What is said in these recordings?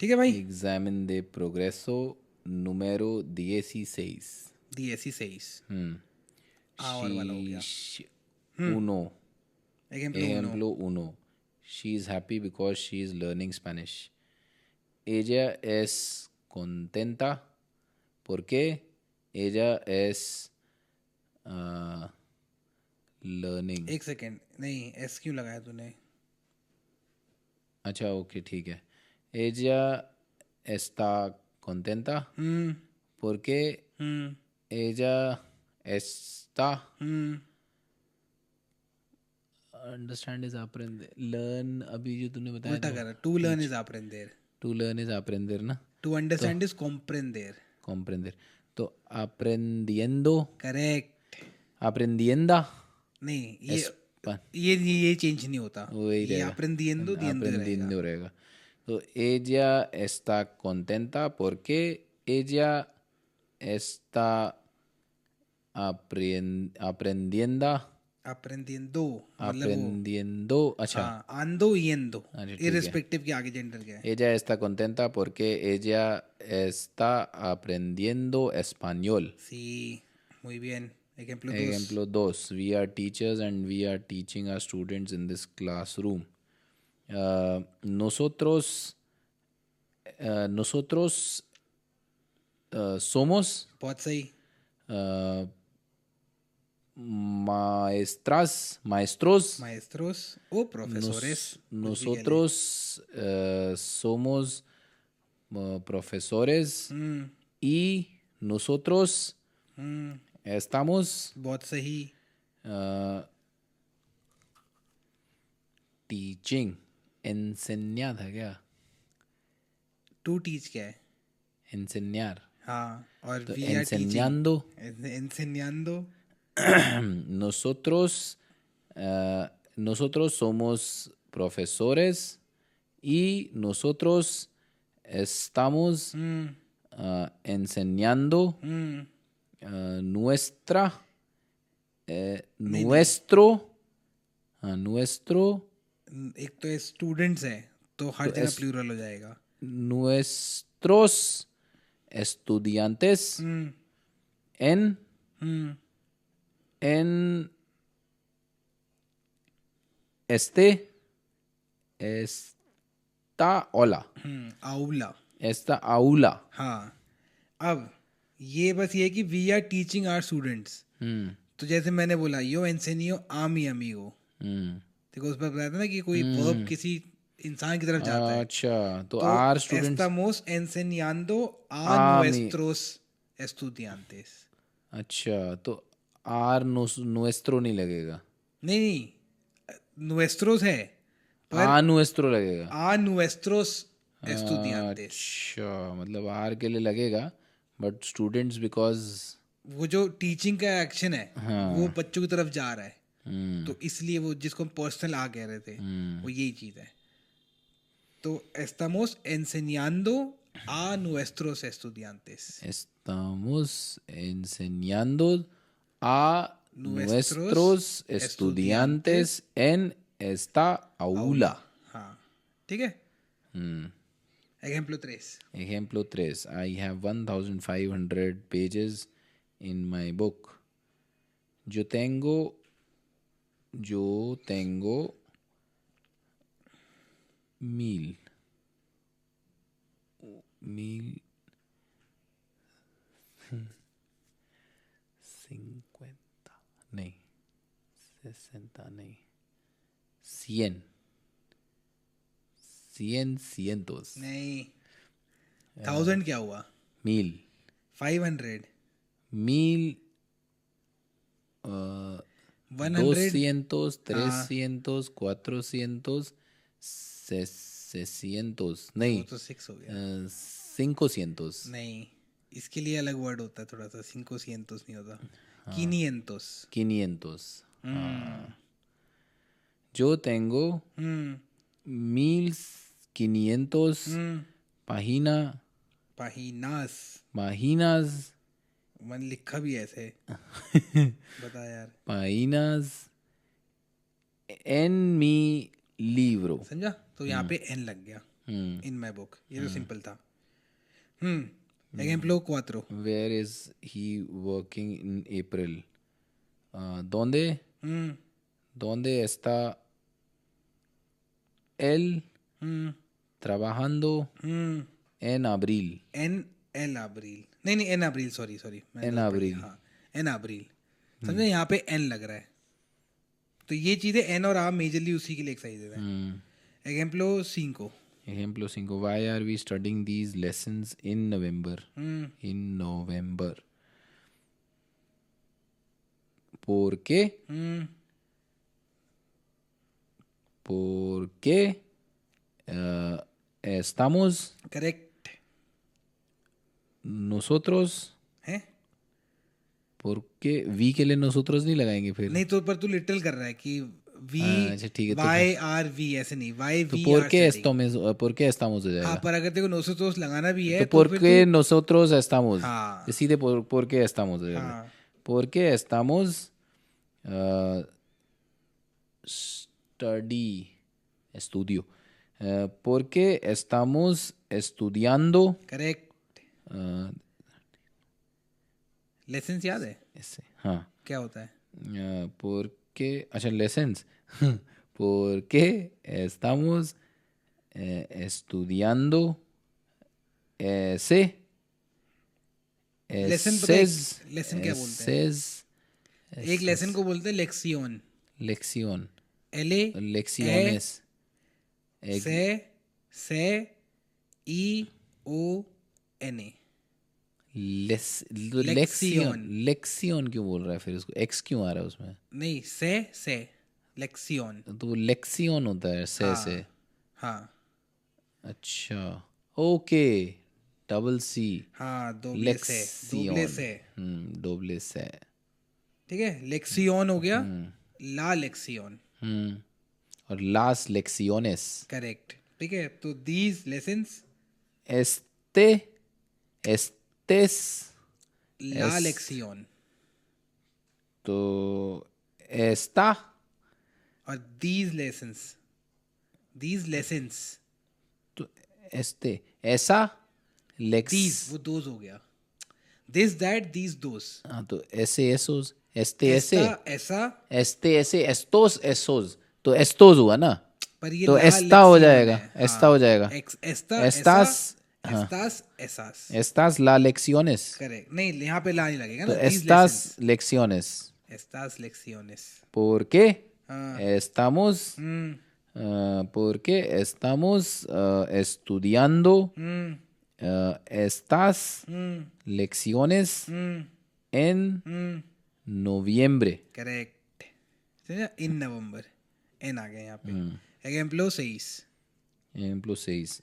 ठीक है भाई, Examen de progreso número 16. 16. और वाला हो गया। She, uno. Ejemplo 1. Ejemplo uno. She is happy because she is learning Spanish. Ella es contenta porque ella es uh, learning. एक second, नहीं एस क्यों लगाया तूने? अच्छा ओके ठीक है. Ella está contenta porque ella está. Understand is aprender. Learn अभी जो तूने बताया उल्टा तो कर, टू लर्न इज अप्रेंदेर, to learn is aprender ना. टू अंडरस्टैंड इज कॉम्प्रेंदेर. Comprender. तो aprendiendo. करेक्ट. Aprendienda. नहीं, Espa- ये चेंज नहीं होता, वही ये रहेगा. aprendiendo diendo रहेगा. Aprendiendo रहेगा. तो ella está contenta porque ella está aprendiendo. aprendiendo मतलब वो, Aprendiendo. अच्छा. हाँ, आंदो येंदो, अच्छा ठीक है. इररिस्पेक्टिव के आगे जेंडर क्या है. Ella está contenta porque ella está aprendiendo español. Sí, muy bien. Ejemplo 2. Ejemplo 2. We are teachers and we are teaching our students in this classroom. Nosotros somos बहुत सही. maestros. Maestros o profesores. Nosotros somos profesores y nosotros estamos बहुत सही. teaching. enseñar है क्या? To teach क्या है? enseñar. हाँ, और तो we are teaching. enseñando. Enseñando. nosotros somos profesores y nosotros estamos enseñando nuestro एक तो स्टूडेंट्स है, तो हर जगह प्लूरल हो जाएगा. nuestros estudiantes en esta aula. हाँ, अब ये बस ये कि we are teaching our students. तो जैसे मैंने बोला यो एंसेनियो आ मी अमीगो, देखो उसमें बताया था ना कि कोई वर्ब किसी इंसान की तरफ जाता है. अच्छा तो तो are students. estamos enseñando a nuestros estudiantes. अच्छा तो आर nuestro नहीं लगेगा. नहीं, nuestros है, आ nuestro लगेगा. a nuestros estudiantes. अच्छा मतलब आर के लिए लगेगा बट स्टूडेंट्स बिकॉज वो जो टीचिंग का एक्शन है वो बच्चों की तरफ जा रहा है, तो इसलिए वो जिसको हम पर्सनल आ कह रहे थे वो यही चीज है. तो estamos enseñando a nuestros estudiantes. estamos enseñando a nuestros estudiantes en esta aula. हाँ, ठीक है. Ejemplo 3. Ejemplo 3. I have 1500 pages in my book. Yo tengo 1000 50 नहीं 60 नहीं 100 cientos नहीं, 1000 क्या हुआ? 1000 500 1000 200 300 400 600 नहीं तो 6 हो गया. 500 नहीं, इसके लिए अलग वर्ड होता है थोड़ा सा. 500 नहीं होता, 500. 500. Yo tengo 1500 páginas मैंने लिखा भी ऐसे. बता यार. páginas en mi libro. समझा? तो यहाँ पे एन लग गया. इन माई बुक. ये तो सिंपल था. Ejemplo 4. Where is he working in April? ¿Dónde? ¿Dónde está él trabajando en abril? En el abril. नहीं en abril, sorry. En abril. हाँ, en abril. समझे, यहाँ पे n लग रहा है. तो ये चीजें n और a मेजरली उसी के लिए एक्सरसाइज है. Ejemplo 5. Ejemplo 5. Why are we studying these lessons in November? In November. ¿Por qué? Porque estamos Correct. nosotros. है? porque we के लिए nosotros नहीं लगाएंगे फिर. नहीं तो पर तू लिटरल कर रहा है कि we अच्छा ठीक है. why are we ऐसे नहीं. Why तो we por are qué studying. por qué estamos हो जाएगा. हाँ, पर अगर तेरे को nosotros लगाना भी है तो por फिर qué तू- nosotros estamos. हाँ. सीधे por qué estamos हो जाएगा. हाँ. por qué estamos estudio. por qué estamos estudiando. Correct. Lessons याद है ऐसे हाँ. क्या होता है? porque अच्छा lessons. porque estamos estudiando ese lesson पता है लेसन क्या बोलते हैं? एक लेसन को बोलते हैं लेक्सियन. lección. एले lecciones. से ई ओ एन ए. लेक्सियन क्यों बोल रहा है फिर उसको. एक्स क्यों आ रहा है उसमें. नहीं से लेक्सियन. तो लेक्सियन होता है से. हाँ. अच्छा ओके. Double C. हाँ, दोबले से. डोबले से. ठीक है, लेक्सियन हो गया. ला लेक्सियन. और लास lecciones. करेक्ट. ठीक है, तो दीज लेसन्स estes ला लेक्सियन. तो esta और दीज लेसन्स तो ऐसा दीज वो दोज हो गया. This that these those. हाँ तो ऐसे एसोस ऐसे ऐसा ऐसे एस्टोस एसोस. तो एस्टोस हुआ ना. पर ये तो ला एस्ता हो लेक्सियन जाएगा. है. एस्ता हो जाएगा. estas la lecciones. करेक्ट. नहीं, यहाँ पे ला नहीं लगेगा तो ना. estas lecciones. estas lecciones. porque हाँ. estamos porque estamos estudiando estas lecciones en noviembre. Correct. In November. एन आ गया यहाँ पे. Ejemplo 6. Ejemplo 6.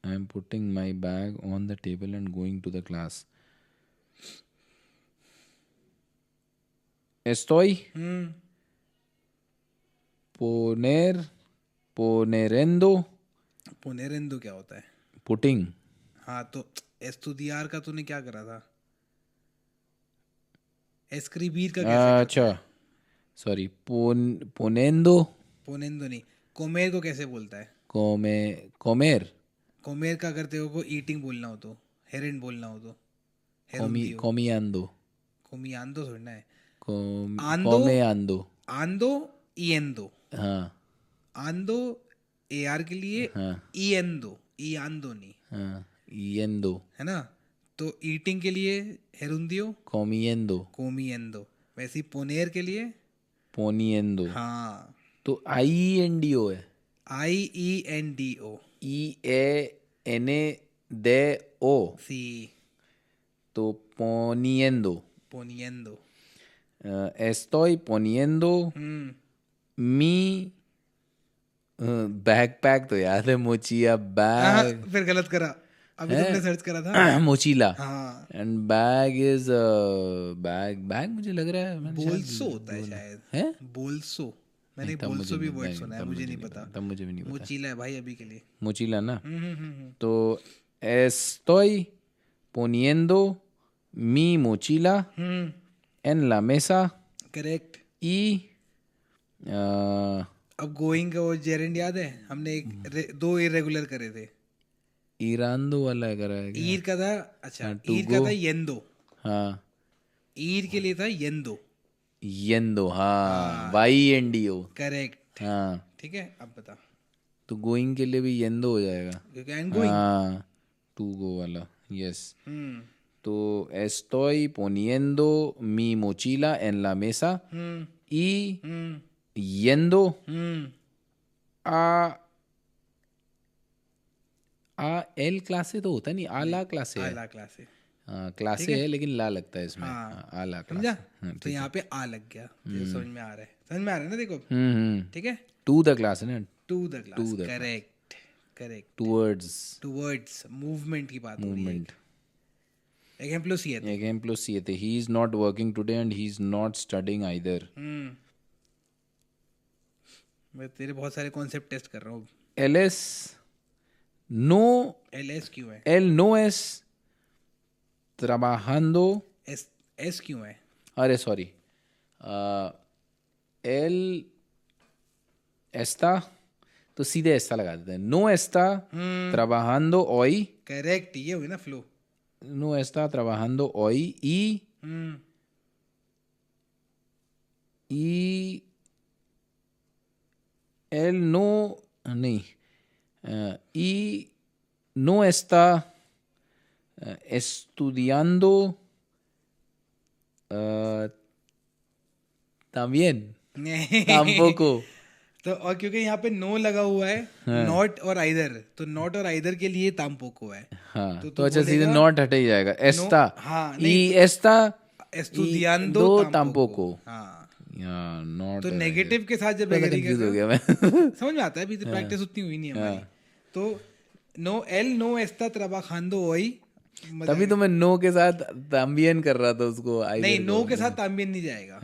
I am putting my bag on the table and going to the class. Estoy पोनेरेंदो क्या होता है? putting. हाँ, तो estudiar का तूने क्या करा था? escribir का कैसे? अच्छा सॉरी. poniendo पोनेंदो नहीं. comer को कैसे बोलता है? comer. comer का अगर तेरे को eating बोलना हो तो, herend बोलना हो तो, comiendo. comiendo थोड़ा है. comeando. ando yendo. हाँ. ando ar के लिए yendo नहीं. हाँ. yendo है ना. तो eating के लिए gerundio comiendo. वैसे ही poner के लिए poniendo. हाँ. तो iendo है. iendo. eando. sí. तो poniendo. Estoy poniendo mi backpack. तो याद है मोचिया बैग. फिर गलत करा. अभी तुमने सर्च करा था. मोचीला. हाँ. एंड बैग इज बैग मुझे लग रहा है बोल्सो होता है शायद. है बोल्सो. मैंने बोल्सो भी वर्ड सुना है. मुझे नहीं पता. तब मुझे भी नहीं पता. मोचीला है भाई अभी के लिए. मोचीला ना. तो estoy poniendo mi mochila en la mesa correct. y अब गोइंग का वो जेरेंड याद है, हमने दो इरेगुलर करे थे। ईरानदो वाला करा है क्या? ईर का था, अच्छा हाँ, ईर का था येंदो, हाँ, ईर के लिए था येंदो। येंदो, हाँ, YNDO, करेक्ट, हाँ। ठीक है। अब बता, तो गोइंग के लिए भी येंदो हो जाएगा। क्योंकि आई एम गोइंग। हाँ, टू गो वाला, यस। हम्म तो estoy poniendo mi mochila en la mesa y yendo a L क्लासे तो होता नहीं, आला क्लासे है। आला क्लास है, हाँ, क्लासे है लेकिन ला लगता है इसमें। हाँ, आला समझा? क्लासे। हाँ, तो यहाँ पे आ लग गया, तो समझ में आ रहा है, समझ में आ रहा है ना, देखो। ठीक है, टू द क्लास है ना, to the class, correct correct. Towards, towards movement की बात हो रही है। Movement. Ejemplo 7. Ejemplo 7. He is not working today and he is not studying either. मैं तेरे बहुत सारे कॉन्सेप्ट टेस्ट कर रहा हूँ। LS no, LS क्यों है? él no es trabajando. S क्यों है? अरे सॉरी, él está, तो सीधे está लगा देते हैं। No está trabajando hoy. Correct, ये हुई ना flow. No está trabajando hoy y él no, नहीं, y no está estudiando también, tampoco। तो और क्योंकि यहाँ पे नो लगा हुआ है, नॉट और आइदर, तो नॉट और आइदर के लिए तामपोको है। हाँ, तो अच्छा सीधे नॉट हट ही जाएगा। एस्ता, हाँ, y está estudiando tampoco। हाँ, नॉट तो नेगेटिव के साथ जब एग्री कर हो गया मैं। समझ में आता है, अभी तो प्रैक्टिस उतनी हुई नहीं है हमारी। तो no está trabajando hoy, तभी तो मैं नो के साथ ताम्बियन कर रहा था उसको। नहीं, नो के साथ ताम्बियन नहीं जाएगा।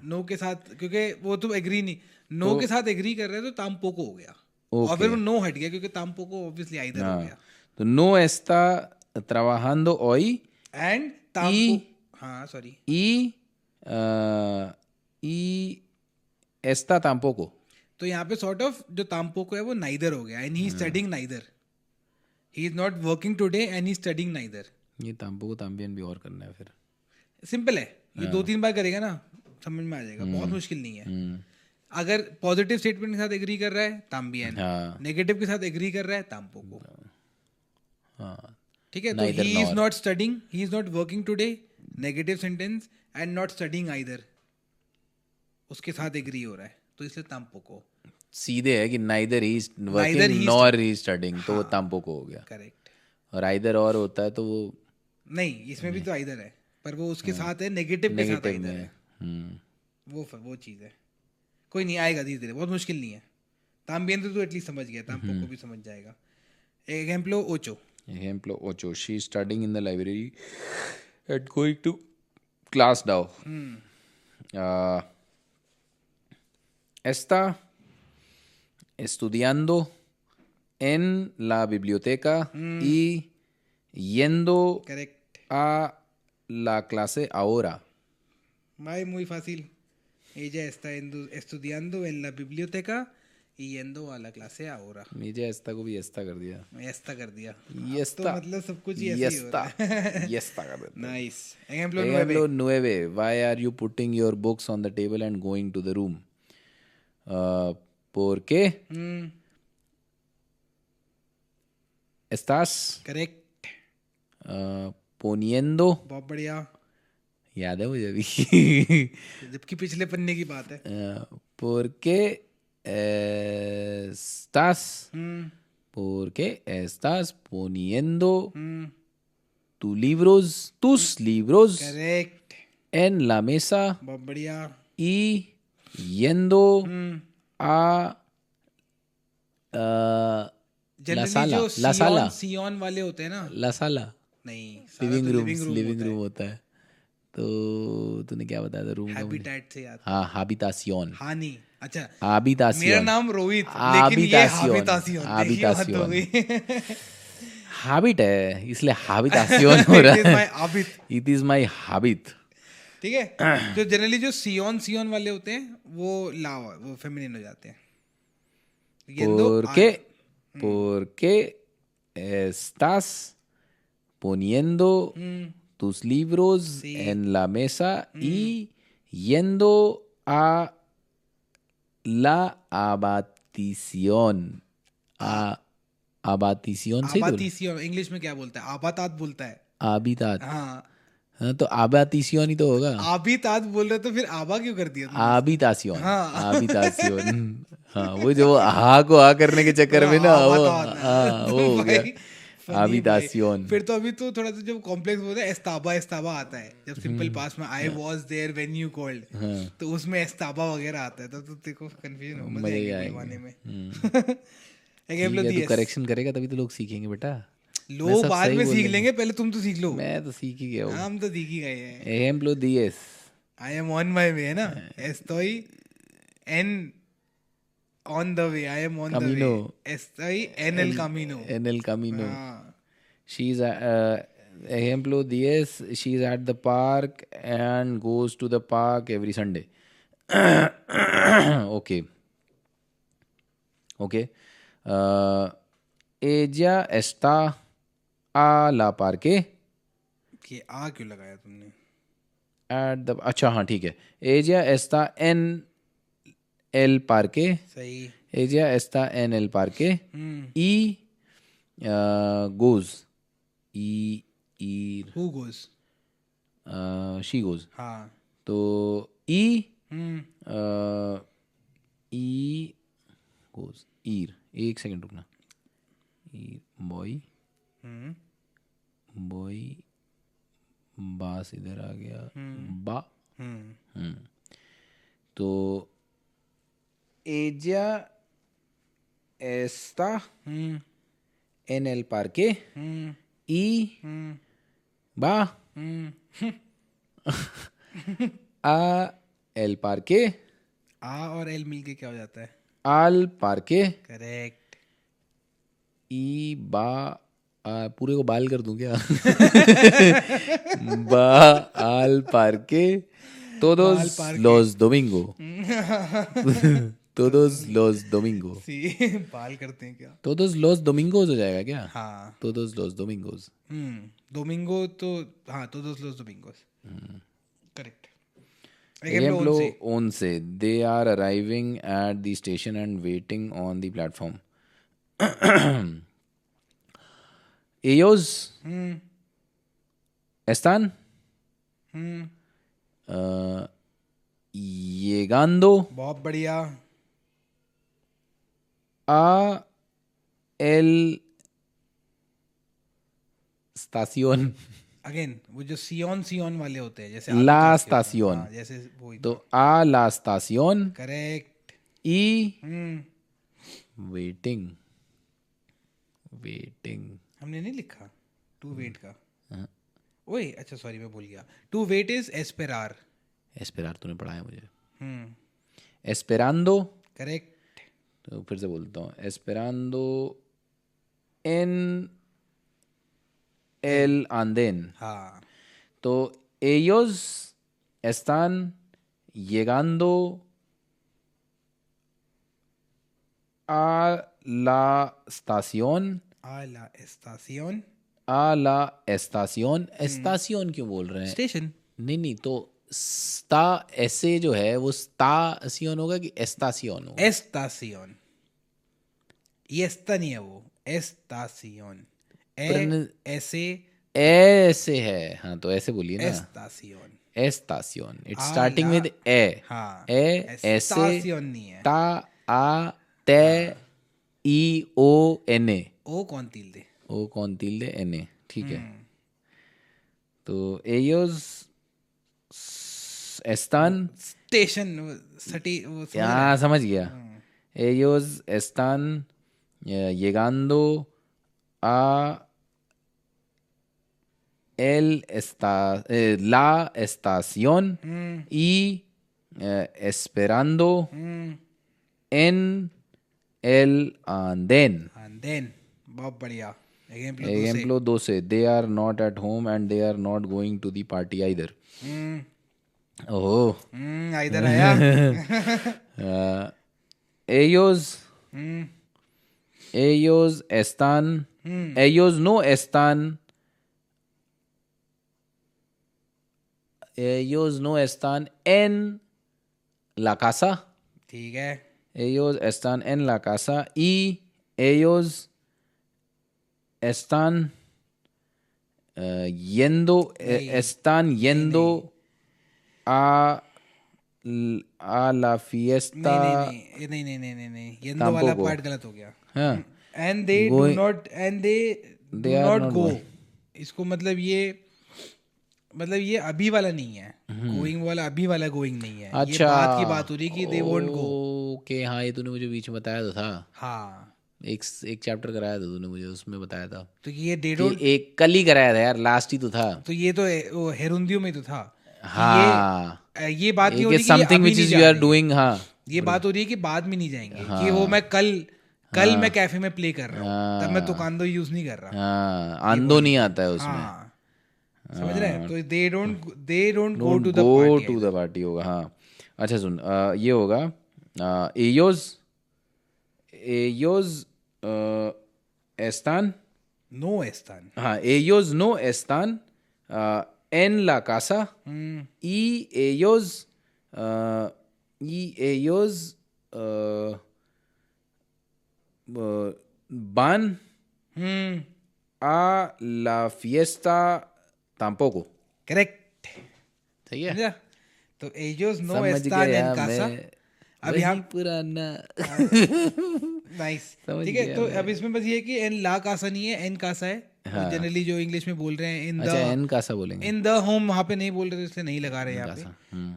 नो के साथ, क्योंकि वो तो एग्री नहीं, नो के साथ एग्री कर रहे हैं तो तामपोको हो गया, और फिर वो नो हट गया क्योंकि तामपोको ऑब्वियसली आइदर हो गया। तो नो está trabajando hoy एंड तामपोको, हाँ सॉरी, y está tampoco। तो यहाँ पे सॉर्ट ऑफ जो तामपोको है वो नाइदर हो गया, and he studying neither, he is not working today and he studying neither. ये तामपोको ताम्बियन भी और करना है फिर, सिंपल है, ये 2-3 बार करेगा ना समझ में आ जाएगा, बहुत मुश्किल नहीं है। अगर पॉजिटिव स्टेटमेंट के साथ एग्री कर रहा है ताम्बियन, नेगेटिव के साथ एग्री कर रहा है तामपोको। ठीक है, तो he is not studying, he is not working today, negative sentence, and not studying either, उसके साथ एग्री हो रहा है, तो इसलिए तामपोको। सीधे है कि neither he is working nor he studying, तो वो तामपोको हो गया। करेक्ट। और आइदर और होता है तो वो नहीं, इसमें भी तो आइदर है, पर वो उसके साथ है, नेगेटिव के साथ आइदर है, वो चीज़ है। कोई नहीं, आएगा धीरे धीरे, बहुत मुश्किल नहीं है। ताम्बियन तो तू एटलीस्ट समझ गया, तामपोको भी समझ जाएगा। Ejemplo 8. Ejemplo 8. She is studying in the library and going to class now. Está estudiando en la biblioteca y yendo a la clase ahora. Muy fácil. Ella está estudiando en la biblioteca y yendo a la clase ahora. नीचे Esta को भी Esta कर दिया। Esta कर दिया। Esta, तो मतलब सब कुछ ही ऐसे ही हो रहा है। एस्ता कर देता। Nice. Ejemplo 9. Why are you putting your books on the table and going to the room? ¿Por qué? Estás Correct. poniendo, बहुत बढ़िया, याद है मुझे अभी, जबकि पिछले पन्ने की बात है। ¿Por qué estás? ¿Por qué estás poniendo tus libros Correct. en la mesa बहुत बढ़िया, y yendo a la sala? सियोन वाले होते हैं ना, La sala, नहीं, लिविंग रूम होता है। तो तूने क्या बताया था रूम? हैबिटेट से याद। हाँ, हाबितासियोन। हाँ नहीं, अच्छा, हाबितासियोन। मेरा नाम रोहित, लेकिन ये हाबितासियोन। हाबिट है, इसलिए हाबितासियोन हो रहा है। It is my habit. ठीक है, तो जनरली जो सियोन वाले होते हैं वो वो फेमिनिन हो जाते हैं। Yendo ¿Por qué estás poniendo tus libros en la mesa y yendo a la abatición? Abatición, sí, आबातिसियन इंग्लिश में क्या बोलता है? आबातात बोलता है. आबितात. हाँ, हाँ, तो आबातिशन ही तो होगा. आबितात बोल रहे तो फिर आबा क्यों कर दिया तुमने? आबितासियोन. हाँ. आबितासियोन. हाँ, वो जो हा को हा करने के चक्कर में ना वो आबातात. वो हो गया. भाई funny आबितासियोन. भाई. फिर तो अभी तो थोड़ा सा जब कॉम्प्लेक्स बोलते हैं एस्ताबा एस्ताबा आता है जब सिंपल पास में I was there when you called, तो उसमें एस्ताबा वगैरह आता है, तो देखो कंफ्यूजन हो, मजा आएगा बुलवाने में. एग्जांपल ठीक है, दिए. तू करेक्शन करेगा तभी तो लोग सीखेंगे बेटा. लो बाद में सीख लेंगे, पहले तुम तो सीख लो. मैं तो सीख ही गया हूँ. हम तो सीख ही गए हैं. Ejemplo 10. I am on my way है ना. estoy en on the way. I am on the Camino. way. Estoy en el camino. En el camino. हाँ. She's ejemplo 10. She's at the park and goes to the park every Sunday. Okay. Okay. Ella está a la parque. कि आ क्यों लगाया तुमने? At the अच्छा हाँ ठीक है. Ella está en el parque. सही. Ella está en el parque y goes. Who goes? She goes. हाँ. तो y goes. ईर. एक सेकंड रुकना. बॉय बास इधर आ गया. बा. तो ella está en el parque y va a el parque. आ और एल मिलके क्या हो जाता है? al parque. Correct. y va पूरे को बाल कर दूं क्या? va al parque todos los domingos. Todos los domingos. सी बाल करते हैं क्या? Todos los domingos हो जाएगा क्या? हाँ. Todos los domingos. दोमिंगो तो हाँ, todos los domingos. Correct. Ejemplo 11. They are arriving at the station and waiting on the platform. Ellos están llegando बहुत बढ़िया. a el estación. अगेन वो जो सियोन वाले होते हैं जैसे La estación. हाँ, जैसे वही. तो a la estación correct. y waiting. हमने नहीं लिखा टू वेट का. ओए अच्छा सॉरी मैं भूल गया. टू वेट इज एस्पेरार. एस्पेरार तूने पढ़ा है मुझे. एस्पेरांडो. Esperando. करेक्ट. तो फिर से बोलता हूँ. Esperando en el andén. हाँ. तो ellos están llegando a la estación. Uh La एस्तासियोन. A la estación. estación क्यों बोल रहे हैं? स्टेशन. नहीं तो स्टा ऐसे जो है वो स्टासियोन होगा कि एस्तासियोन होगा? एस्तासियोन. ये एस्ता नहीं है वो. एस्तासियोन. ऐसे है. हाँ तो ऐसे बोलिए ना. एस्तासियोन. एस्तासियोन. इट्स स्टार्टिंग विद ए. हाँ. ऐसे. एस्तासियोन नहीं है. ता आ ते ई ओ एन ए. ओ कौन तिल दे? ओ कौन तिल दे एन ए. ठीक है. तो ellos están. स्टेशन सटी वो हाँ समझ गया. ellos están llegando a la estación y esperando en el andén. andén. बहुत बढ़िया. Ejemplo 12. They are not at home and they are not going to the party either. Oh. इधर आया. Ellos ellos están, ellos no están, ellos no están en la casa. ठीक है. Ellos están en la casa y ellos están están yendo a la fiesta. नहीं. येंदो वाला tampoco. Part गलत हो गया. हाँ. And they Going- do are not not go. going. इसको मतलब ये अभी वाला नहीं है. गोइंग वाला अभी वाला गोइंग नहीं है. ये अच्छा. बात की बात हो रही है कि they won't go. ओके, हाँ, ये तूने मुझे बीच में बताया तो था. हाँ. एक चैप्टर कराया था तूने मुझे, उसमें बताया था तो ये they कि don't. एक कल ही कराया था यार, लास्ट ही तो था. तो ये तो वो हेरुंदियो में तो था. हाँ, ये बात नहीं हो रही कि समथिंग अभी विच नहीं इज जा यू आर रहे. डूइंग. हाँ, ये बात हो रही है कि बाद में नहीं जाएंगे. कि वो मैं कल मैं कैफे में प्ले कर रहा हूँ, तब मैं तुकांदो यूज नहीं कर रहा. हाँ, आंदो नहीं आता है उसमें. हाँ, समझ रहे हैं. तो they don't go Don't to the go party. to the party होगा. हाँ, अच्छा सुन, ये होगा ellos están. No están. हाँ, ellos no están en la casa y ellos van a la fiesta tampoco. Correct. सही है. समझा. तो ellos no समझ están गया en casa. मैं. अभी हम पुराना. नाइस. समझ ठीक है. गया तो मैं. अब इसमें बस ये है कि एन ला कासा नहीं है, एन कासा है. जनरली जो इंग्लिश में बोल रहे हैं इन अच्छा, द एन कासा बोलेंगे. इन द होम, वहाँ पे नहीं बोल रहे, तो इसलिए नहीं लगा रहे यहाँ पे.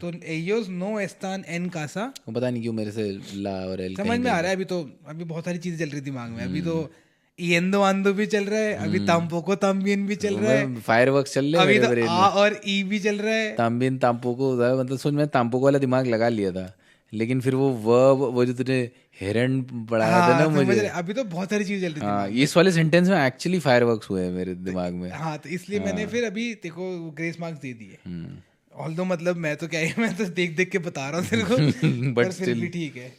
तो ellos no están en casa. वो पता नहीं क्यों मेरे से ला और एल समझ में आ रहा है. अभी बहुत सारी चीजें चल रही दिमाग में. अभी तो येंदो आंदो भी चल रहा है, अभी ताम्पोको ताम्बियन भी चल रहा है, फायरवर्क्स चल रहे अभी मेरे तो ब्रेन आ में. और ई भी चल रहा है. ताम्बिन ताम्पोको, मतलब सोच, मैं ताम्पोको वाला दिमाग लगा लिया था, लेकिन फिर वो वर्ब, वो जो तूने हिरन पढ़ाया था ना हाँ, समझ मुझे. रहे. अभी तो बहुत सारी चीजें चल रही हाँ, थी. इस वाले सेंटेंस में एक्चुअली फायरवर्क्स हुए हैं मेरे दिमाग में. हाँ, तो इसलिए मैंने फिर अभी देखो ग्रेस मार्क्स दे दिए. ऑल्दो मतलब मैं तो क्या है, मैं तो देख देख के बता रहा हूँ तेरे को. पर फिर भी ठीक है.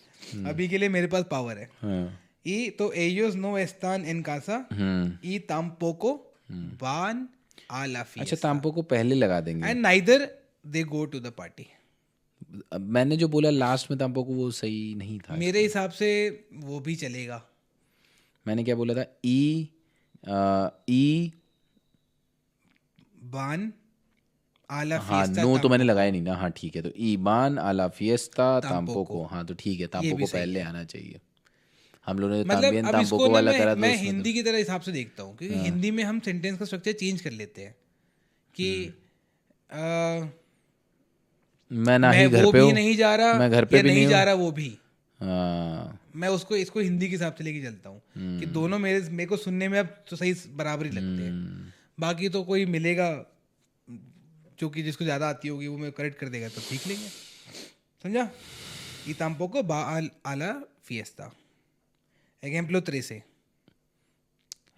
अभी के लिए मेरे पास पावर है. हाँ. Y तो ellos no están en casa y tampoco van a la अच्छा, fiesta. ताम्पोको पहले लगा देंगे. And neither they go to the party. अब मैंने जो बोला लास्ट में ताम्पोको, वो सही नहीं था. मेरे हिसाब से वो भी चलेगा. मैंने क्या बोला था? ई बान आला हाँ, फिएस्टा. नो तो मैंने लगाया नहीं ना. हाँ, ठीक है. तो ई बान आला फिएस्ता ताम्पोको. ताम्पोको. हाँ, तो ठीक है, ताम्पोको पहले आना चाहिए. हम लोगों ने मतलब ताम्बियन अब इसको ताम्पोको ना वाला करा, तो मैं उसमें हिंदी की तरह हिसाब से देखता हूँ, क्योंकि हिंदी में हम सेंटेंस का स्ट्रक्चर चेंज कर लेते हैं कि मैं ना ही घर वो पे भी हूँ, नहीं जा रहा, मैं घर पे या भी नहीं जा रहा हूँ. वो भी. हाँ, मैं इसको हिंदी के हिसाब से लेके चलता हूँ कि दोनों मेरे को सुनने में अब तो सही बराबर ही लगते हैं. बाकी तो कोई मिलेगा जो कि जिसको ज्यादा आती होगी वो मैं करेक्ट कर देगा, तो सीख लेंगे. समझा. Y tampoco va a la fiesta. Ejemplo 13.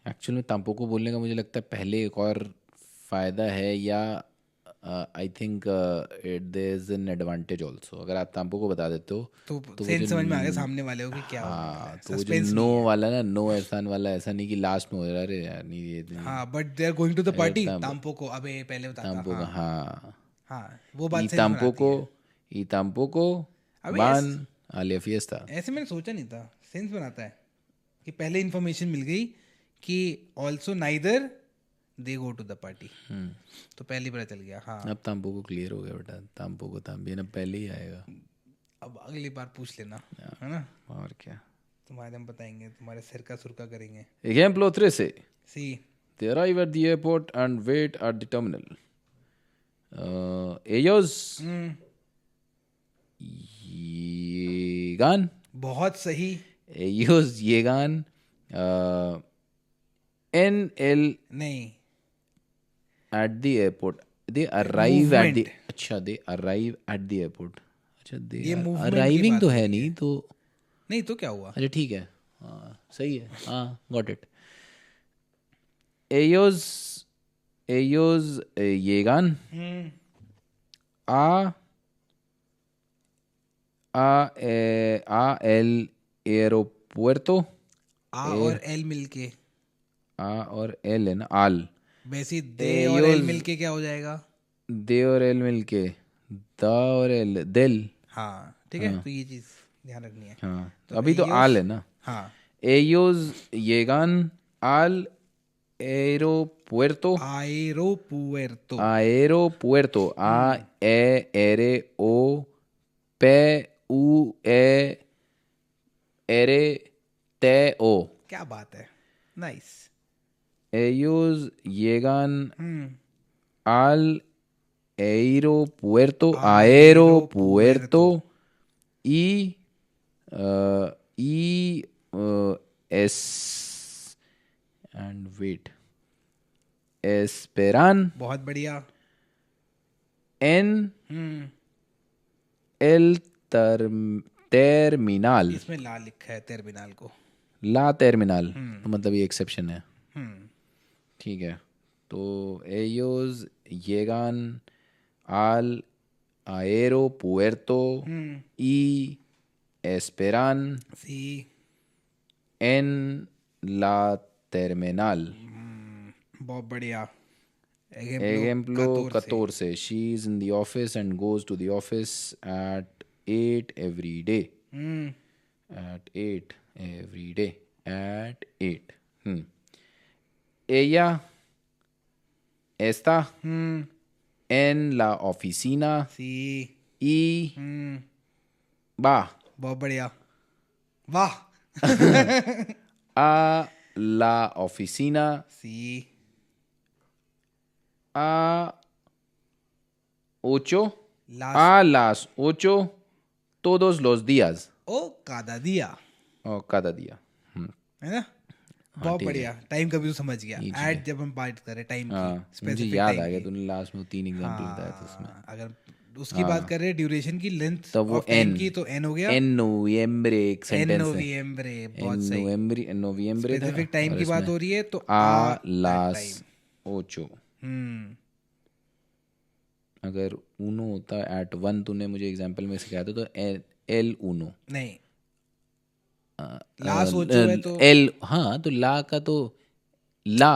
Actual में ताम्पोको बोलने का मुझे लगता है पहले एक और फायदा है, या I think there is an advantage also. अगर आप ताम्पोको बता देते हो तो सेंस समझ में आ गया सामने वाले को कि क्या होने वाला हाँ, है. तो वो जो नो वाला ना, नो एहसान वाला, ऐसा नहीं कि लास्ट में हो रहा है, अरे यार नहीं ये नहीं. हाँ, but they are going to the party. ताम्पोको अबे पहले बता. ताम्पोको. हाँ, हाँ, वो बात ई सही ताम्पोको, ई ताम्पोको बान आलिया फिएस्ता. ऐसे मैंने सोचा नहीं था. सेंस बनाता है कि पहले इन्फॉर्मेशन मिल गई कि also neither they go to the party, तो पहले पता चल गया. हाँ, अब ताम्पोको क्लियर हो गया बेटा. ताम्पोको ताम्बियन अब पहले ही आएगा. अब अगली बार पूछ लेना, है ना. और क्या, तुम्हारे हम बताएंगे, तुम्हारे सिर का सुरका करेंगे. Ejemplo 13. C. They arrive at the airport and wait at the terminal. Ellos llegan. बहुत सही. Ellos llegan en el नहीं, at the airport. They arrive at the. Movement. अच्छा, they arrive at the airport. अच्छा, they ये are movement की arriving बात तो हो है रही नहीं तो. नहीं तो क्या हुआ. अच्छा, ठीक है. हाँ, सही है. हाँ, got it. Ellos llegan a el aeropuerto आ और एल मिलके, आ और एल है ना, आल। वैसे ही दे और एल मिलके क्या हो जाएगा? दे और एल मिलके द और एल, दिल। हाँ ठीक है, तो ये चीज ध्यान रखनी है। हाँ, तो अभी तो आल है ना। हाँ, Ellos llegan al aeropuerto. aeropuerto, Aeropuerto. A-E-R-O-P-U-E-R-T-O. क्या बात है, nice. Ellos llegan hmm, al aeropuerto. aeropuerto, Aeropuerto. Y, y es and wait, esperan बहुत बढ़िया। en हम्म, el terminal. इसमें ला लिखा है टर्मिनल को। ला terminal, तो मतलब ये एक्सेप्शन है। हम्म, ठीक है, तो ellos llegan al aeropuerto y esperan सी, en la terminal. बहुत बढ़िया। Ejemplo 14 14. She is in the office and goes to the office at 8 every day. Hmm, At 8 every day. At 8. Ella está en la oficina C, y va बहुत बढ़िया, वाह। a la oficina सी, a 8 लास्ट, a las 8 todos los días. ओ cada día, और cada día. है ना? बहुत बढ़िया, टाइम का भी तो समझ गया। ठीक ऐड जब हम बात करें टाइम की, हाँ, मुझे स्पेसिफिक याद आ टाइम गया, की, तूने लास्ट में 3 एग्जांपल बताया था उसमें। हाँ, अगर उसकी बात कर रहे हैं ड्यूरेशन की, लेंथ तो वो ऑफ टाइम एन की, तो एन हो गया। एन नोविembre एक एन सेंटेंस है। नोविembre, एन बहुत सही। नोविembre था, स्पेसिफिक टाइम और की बात इसमें हो रही है तो आ दैट लास टाइम। ओचो। हम्म, अगर उनो होता एट 1, तूने मुझे एग्जांपल में सिखाया था, तो एल उनो। नहीं, ला सोचो है तो, एल, हाँ, तो ला का तो ला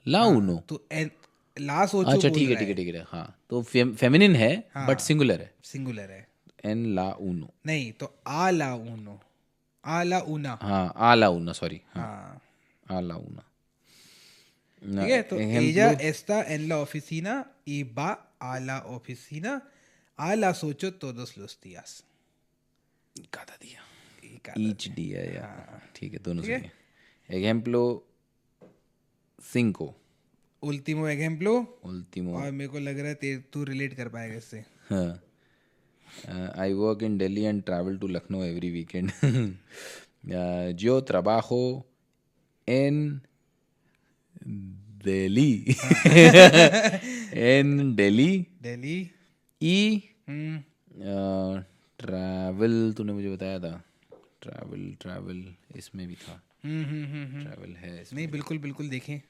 ला उनो। हाँ तो एन, ला सोचो अच्छा बोल ठीक है रहा ठीक है है, ठीक है, हाँ, तो फेमिनिन है बट हाँ, सिंगुलर है। सिंगुलर है। एन ला उनो। नहीं तो आ ला उनो, आ ला उना, हाँ, आ ला उना, सॉरी, हाँ, हाँ आ ला उना। ठीक है। तो एजा ejemplo Esta en la oficina y va a la oficina a las 8 todos los días। cada día, Y cada each día, या हाँ ठीक है, दोनों ठीक सही है। है। ejemplo 5. उल्टीमो एग्जाम्पलो, último, और मेरे को लग रहा है तू रिलेट कर पाएगा इससे। हाँ, I work in Delhi and travel to Lucknow every weekend. Yo trabajo en Delhi. En Delhi Delhi, y hmm, travel तूने मुझे बताया था। ट्रैवल ट्रैवल इसमें भी था, हम्म। ट्रैवल है इसमें नहीं भी। बिल्कुल बिल्कुल, देखें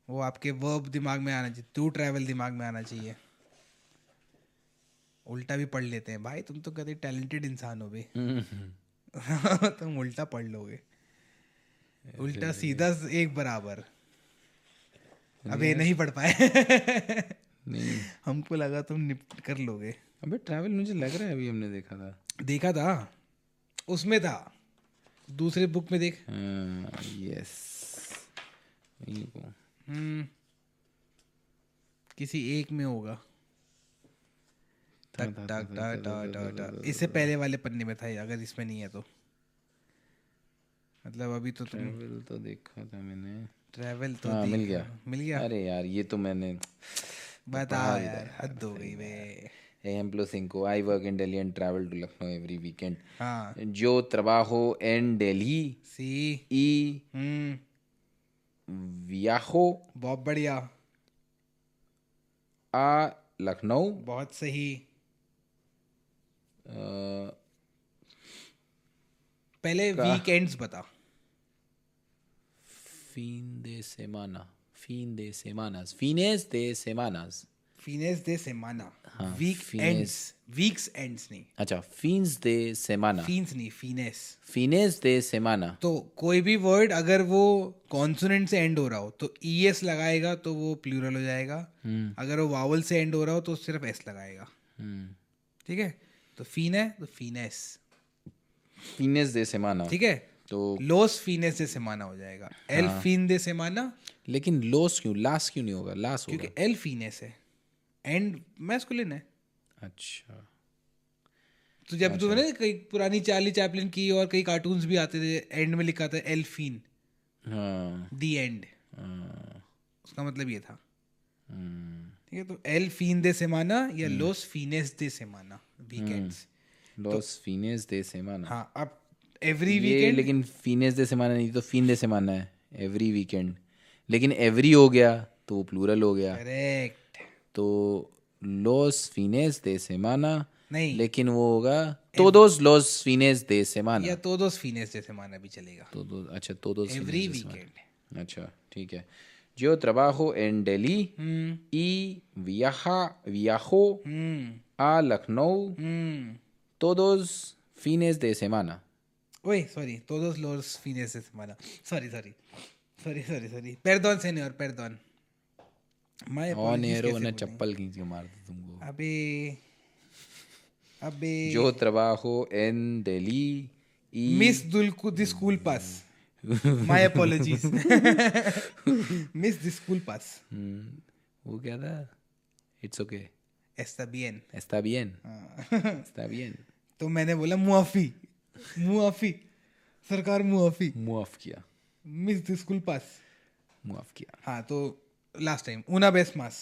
वो आपके वर्ब दिमाग में आना चाहिए, टू ट्रैवल दिमाग में आना चाहिए। उल्टा भी पढ़ लेते हैं भाई, तुम तो कभी टैलेंटेड इंसान हो बे। तुम उल्टा पढ़ लोगे, उल्टा सीधा एक बराबर। अब ये नहीं पढ़ पाए। नहीं, हमको लगा तुम निपट कर लोगे। अबे ट्रैवल मुझे लग रहा है अभी हमने देखा था। देखा था, उसमें था, दूसरे बुक में देख। यस, हम्म, किसी एक में होगा। टक टक टक टक टक टक, इससे पहले वाले पन्ने में था ये, अगर इसमें नहीं है तो। मतलब अभी तो तुम ट्रैवल तो देखा था मैंने। ट्रैवल तो हाँ, मिल देखा, गया। मिल गया। अरे यार, ये तो मैंने बता पढ़ा भी था यार, यार, हद हो सही गई बे। में। Ejemplo 5. I work in Delhi and travel to Lucknow every weekend. हाँ, Yo trabajo en Delhi सी, y viajo बहुत बढ़िया, a Lucknow बहुत सही। पहले का वीकेंड्स बता। fin de semana. Fin de semanas. Fines de semanas. फिनेस दे सेमाना, हाँ, वीक्स एंड्स नहीं, अच्छा, फीन्स दे सेमाना, फीन्स नहीं, फिनेस। फिनेस दे सेमाना। तो कोई भी वर्ड अगर वो कॉन्सोनेंट से एंड हो रहा हो तो ईएस लगाएगा तो वो प्लूरल हो जाएगा। अगर वो वावल से एंड हो रहा हो तो सिर्फ एस लगाएगा। ठीक है, तो फीन है तो फीनेस। फिनेस दे सेमाना, ठीक है, तो लोस फीनेस दे सेमाना हो जाएगा। एल फीन दे सेमाना, लेकिन लोस क्यों, लास क्यों नहीं होगा, लास होगा। क्योंकि एल फीनेस है, एंड मैस्कुलिन है। अच्छा, तो जब तुमने कई पुरानी चार्ली चैपलिन की और कई कार्टून्स भी आते थे, एंड में लिखा था एल फीन, हाँ, दी एंड, हाँ, उसका मतलब ये था। ठीक है, तो एल फीन दे सेमाना या लोस फीनेस दे सेमाना, वीकेंड्स। लोस फिनेस दे सेमाना। हाँ, अब एवरी ये वीकेंड, लेकिन फिनेस दे सेमाना नहीं तो फिन दे सेमाना है, एवरी वीकेंड। लेकिन एवरी हो गया तो वो प्लूरल हो गया, करेक्ट। तो लोस फिनेस दे सेमाना, नहीं, लेकिन वो होगा todos los fines de semana। या तो दोस्त फीनेस जैसे माना भी चलेगा। अच्छा, todos every fines de semana। Weekend. अच्छा, ठीक है। Yo trabajo en Delhi y viajo a Lucknow todos fines de semana। ओए sorry, todos los fines de semana, sorry, perdón señor, perdón, my और अपॉलजीज नेरो कैसे ने बोलेंगे? चप्पल खींच के मार दी तुमको। अबे Yo trabajo en Delhi y miss the school pass, my apologies, miss the school pass. वो क्या था, it's okay, está bien। está bien, está bien। तो मैंने बोला मुआफी, सरकार मुआफी, मुआफ किया, मिस द स्कूल पास। मुआफ किया। हाँ, तो last time una vez más,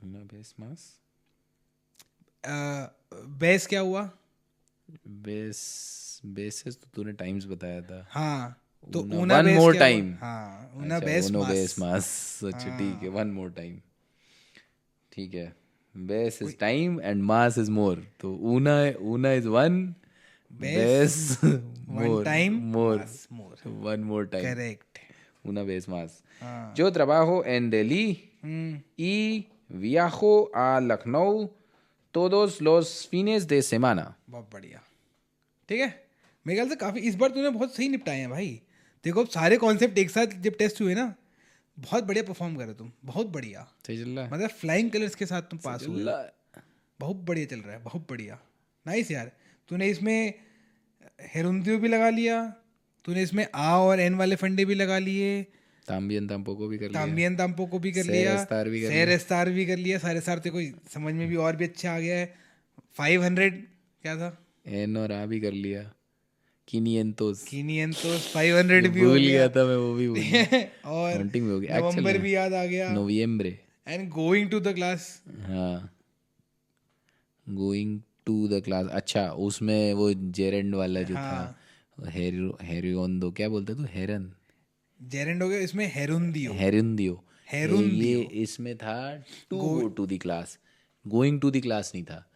Una vez más। Base क्या हुआ? बेसिस तो तूने टाइम्स बताया था। हाँ, तो Una- una one vez more क्या हुआ? time। हाँ, una अच्छा, vez uno más। vez más। अच्छा, ठीक है, वन मोर टाइम। ठीक है, बेस इज टाइम एंड मास इज मोर, तो ऊना इज वन, बेस one more, time, more, más, more। One more time, Correct। una vez más। हाँ। Yo trabajo en Delhi y viajo a Lucknow todos los fines de semana। बहुत बढ़िया। ठीक है, मेरे ख्याल से काफी इस बार तूने बहुत सही निपटाए हैं भाई। देखो, अब सारे कॉन्सेप्ट एक साथ जब टेस्ट हुए ना, बहुत बढ़िया परफॉर्म करे तुम, बहुत बढ़िया। सही चल रहा है, मतलब फ्लाइंग कलर्स के साथ तुम पास चल हुए रहा हो। है। बहुत बढ़िया चल रहा है, बहुत बढ़िया, नाइस यार। तूने इसमें हेरुंदियो भी लगा लिया, तूने इसमें आ और एन वाले फंडे भी लगा लिए, ताम्बियन ताम्पो को भी कर लिया, ताम्बियन ताम्पो को भी कर सैर लिया, एस्तार भी कर सैर लिया। एस्तार भी कर लिया। सारे सार तेरे को समझ में भी और भी अच्छा आ गया है। 500 क्या था? एन और आ भी कर लिया, किनियंतोस, किनियंतोस 500 भी हो भूल गया। गया था मैं, वो भी भूल गया। और काउंटिंग में हो गया, नवंबर भी याद आ गया। November. And going to the class, हाँ, गोइंग टू द क्लास। अच्छा, उसमें वो जेरेंड वाला जो था, हेरियोंदो क्या बोलते तू, हेरन, जेरेंड हो गया। इसमें हेरुंदियो, हेरुंदियो, हेरुंदियो। ये इसमें था to go to the class, going to the class नहीं था।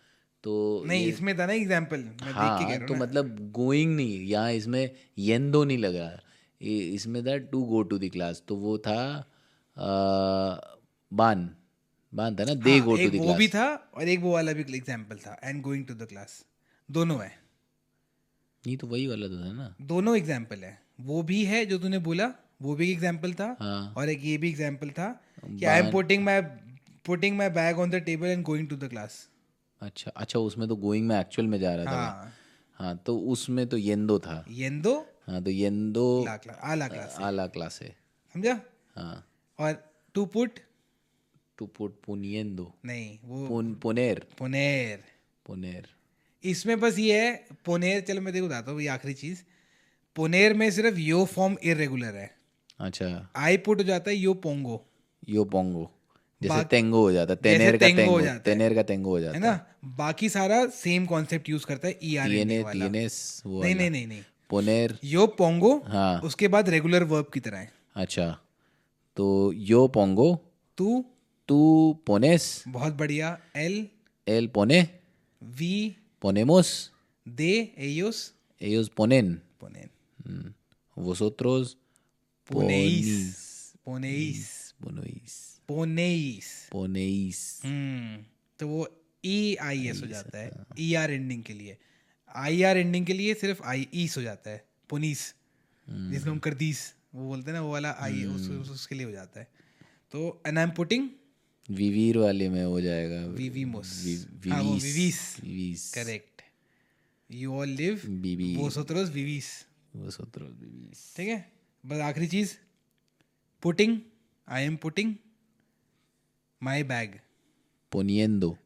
तो नहीं, इसमें था ना एग्जाम्पल, मैं देख के कह हाँ, रहा तो हूँ ना। मतलब गोइंग नहीं, यहाँ इसमें येंदो नहीं लगा, इसमें था to go to the class, तो वो था बान बान था ना, दे हाँ, गो टू एक द वो भी क्लास। था और एक वो वाला भी एग्जाम्पल था, and going to the class. दोनों है, नहीं तो वही वाला तो था ना। दोनों एग्जाम्पल है। वो भी है जो तूने बोला, वो भी एग्जाम्पल था। हाँ, और एक ये भी एग्जाम्पल था कि I am putting my bag on the table and going to the class. अच्छा अच्छा, उसमें तो गोइंग में एक्चुअल में जा रहा था हाँ, वो। हाँ, तो उसमें तो येंदो था। येंदो हाँ, तो येंदो आला क्लास है, आला क्लास है। समझा? हाँ, और टू पुट, टू पुट पुनियेंदो, नहीं वो पोनेर, पोनेर। पोनेर। इसमें बस ये है पोनेर, चलो मैं देखो बताता हूँ ये आखिरी चीज। पोनेर में सिर्फ यो फॉर्म इरेगुलर है। अच्छा, आई पुट हो जाता है यो पोंगो, यो पोंगो, जैसे बाक- तेंगो हो जाता, जैसे तेनेर का तेंगो हो तेंगो, जाता है। तेनेर का तेंगो हो है जाता ना? बाकी सारा सेम कॉन्सेप्ट यूज करता है, ई आर एन टीएनए वाला। टीएनएस वो नहीं वाला। नहीं नहीं नहीं, पोनेर। यो पोंगो, हाँ, उसके बाद रेगुलर वर्ब की तरह है। अच्छा, तो यो पोंगो, तू, तू पोनेस, बहुत बढ़िया। एल, एल पोने, वी, पोनेमोस, दे, एयोस, ellos ponen, पोनेन, vosotros पोनेइस, ponís, पोनेइस, पोनेईस। तो वो EIS हो जाता है, ER एंडिंग के लिए। IR एंडिंग के लिए सिर्फ ईस हो जाता है, पोनीस, जिसमें हम करदीस वो बोलते हैं ना, वो वाला आई उसके लिए हो जाता है। तो एंड आई एम पुटिंग विवीर वाले में हो जाएगा, विवीमोस, हाँ वो विवीस, करेक्ट। यू ऑल लिव वोसोत्रोस विवीस, ठीक है। बस आखिरी चीज, putting, I am putting my bag, पोनिएंदो।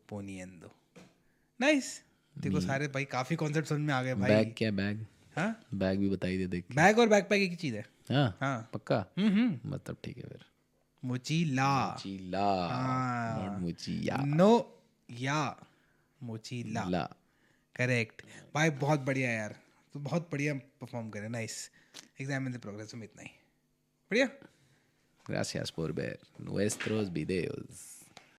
नाइस। देखो सारे भाई काफी कॉन्सेप्ट समझ में आ गए भाई। बैग क्या बैग? हाँ बैग भी बताई दे देख। बैग और बैकपैक एक ही चीज है। हाँ पक्का। मतलब ठीक है फिर। मोचीला, नॉट मोचिया। नो या मोचीला, करेक्ट भाई। बहुत बढ़िया यार, तो बहुत बढ़िया परफॉर्म करे, nice. Exam in the progress में इतना ही बढ़िया। Gracias por ver nuestros videos.